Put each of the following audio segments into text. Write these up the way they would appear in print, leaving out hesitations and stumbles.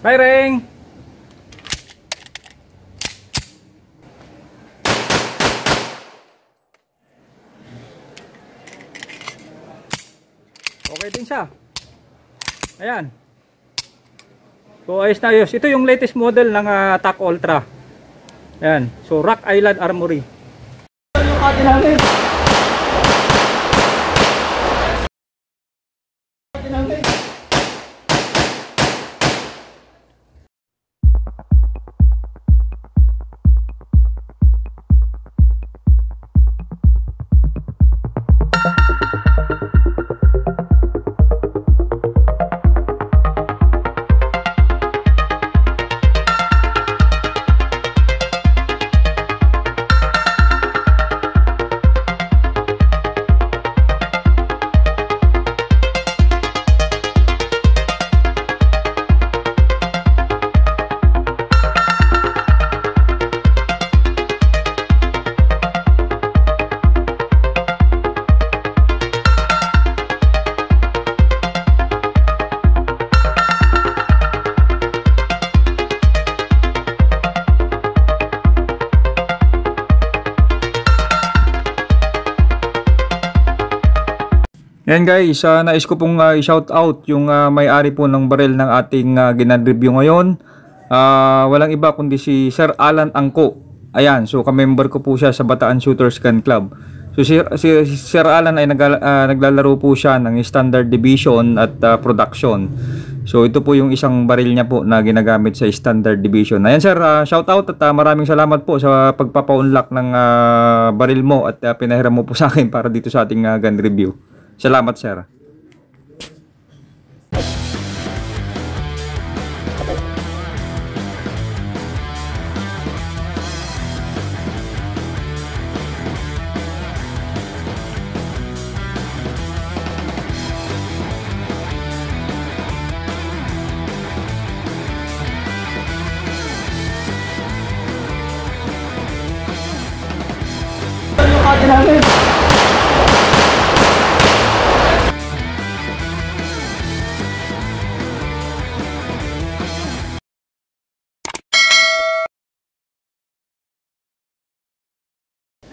Firing! Okay din siya. Ayan. So ayos na ayos. Ito yung latest model ng TAC Ultra. Ayan. So Rock Island Armory. Yung kati namin. Yan guys, nais ko pong i-shout out yung may-ari po ng baril ng ating ginan-review ngayon. Walang iba kundi si Sir Alan Angko. Ayan, so ka-member ko po siya sa Bataan Shooters Gun Club. So si Sir Alan ay naglalaro po siya ng Standard Division at Production. So ito po yung isang baril niya po na ginagamit sa Standard Division. Ayan sir, shout out at maraming salamat po sa pagpapa-unlock ng baril mo at pinahiram mo po sa akin para dito sa ating gun review. Salamat sir.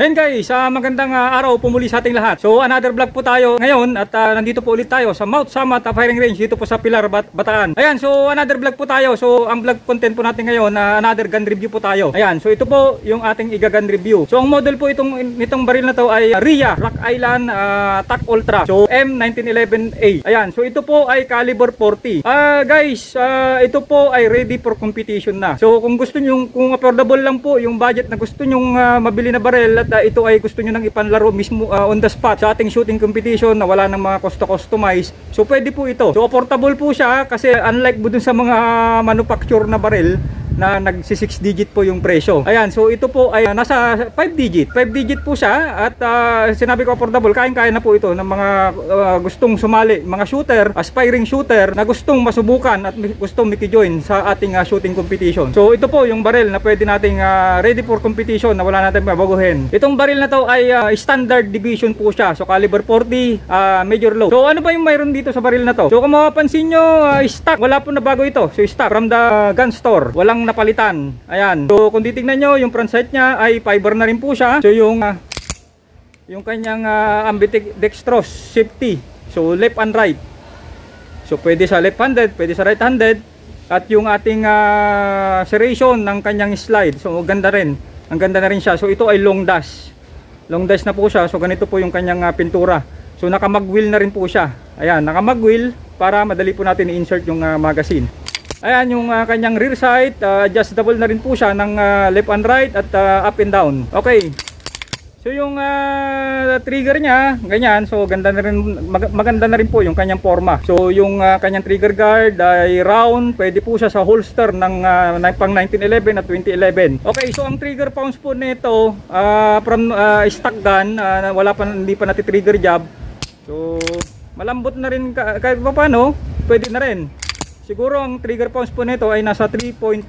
Hey guys, magandang araw po muli sa ating lahat. So another vlog po tayo ngayon at nandito po ulit tayo sa Mount Samat Firing Range dito po sa Pilar, Bataan. Ayan, so another vlog po tayo. So ang vlog content po natin ngayon another gun review po tayo. Ayan, so ito po yung ating gun review. So ang model po nitong baril na to ay RIA Rock Island TAC Ultra. So M1911A. Ayan, so ito po ay caliber 40. Guys, ito po ay ready for competition na. So kung gusto niyo, kung affordable lang po yung budget na gusto niyo mabili na baril at ito ay gusto nyo nang ipanlaro mismo on the spot sa ating shooting competition na wala nang mga customize, so pwede po ito. So affordable po siya kasi unlike po dun sa mga manufacture na baril na nagsi 6 digit po yung presyo. Ayan, so ito po ay nasa 5 digit. 5 digit po siya at sinabi ko affordable, kayang-kaya na po ito ng mga gustong sumali, mga shooter, aspiring shooter na gustong masubukan at gustong miki-join sa ating shooting competition. So ito po yung baril na pwede nating ready for competition na wala natin mabaguhin. Itong baril na to ay standard division po siya. So caliber 40, major low. So ano ba yung mayroon dito sa baril na to? So kung mapapansin nyo, stock, wala po na bago ito. So stock from the gun store, walang napalitan. Ayan. So kung titingnan nyo, yung front sight niya ay fiber na rin po siya. So yung kanyang ambidextrous safety. So left and right. So pwede sa left-handed, pwede sa right-handed. At yung ating serration ng kanyang slide. So ganda rin. Ang ganda na rin siya. So ito ay long dash. Long dash na po siya. So ganito po yung kanyang pintura. So naka-mag-wheel na rin po siya. Ayan, naka-mag-wheel para madali po natin i-insert yung magazine. Ayan yung kanyang rear sight, adjustable na rin po siya ng left and right at up and down. Okay. So yung trigger niya, ganyan. So ganda na rin, maganda na rin po yung kanyang forma. So yung kanyang trigger guard ay round, pwede po siya sa holster ng pang 1911 at 2011. Okay, so ang trigger pounds po nito from stock gun, hindi pa nati-trigger job. So malambot na rin kahit paano, pwede na rin. Siguro ang trigger pounds po nito ay nasa 3.5.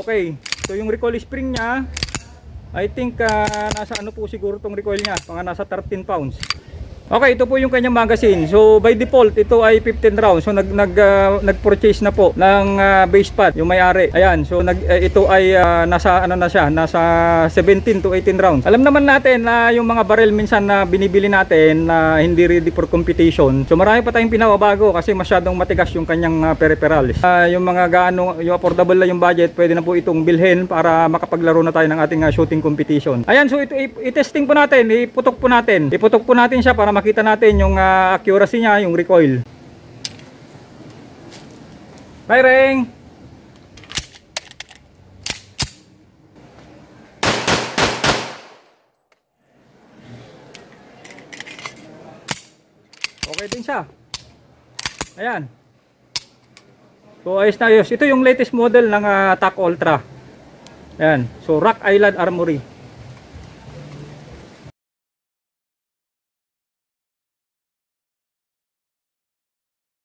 Okay, so yung recoil spring niya, I think nasa ano po siguro tong recoil niya, mga nasa 13 pounds. Okay, ito po yung kanyang magazine. So by default, ito ay 15 rounds. So nag-purchase na po ng base pad yung may-ari. Ayan, so ito ay nasa ano na siya, nasa 17 to 18 rounds. Alam naman natin na yung mga barrel minsan na binibili natin na hindi ready for competition. So marami pa tayong pinababago kasi masyadong matigas yung kanyang peripherals. Yung mga gaano, yung affordable na yung budget, pwede na po itong bilhin para makapaglaro na tayo ng ating shooting competition. Ayan, so ito i-testing po natin, iputok po natin siya para makita natin yung accuracy niya, yung recoil. Firing! Okay din siya. Ayan. So ayos na ayos. Ito yung latest model ng TAC Ultra. Ayan. So Rock Island Armory.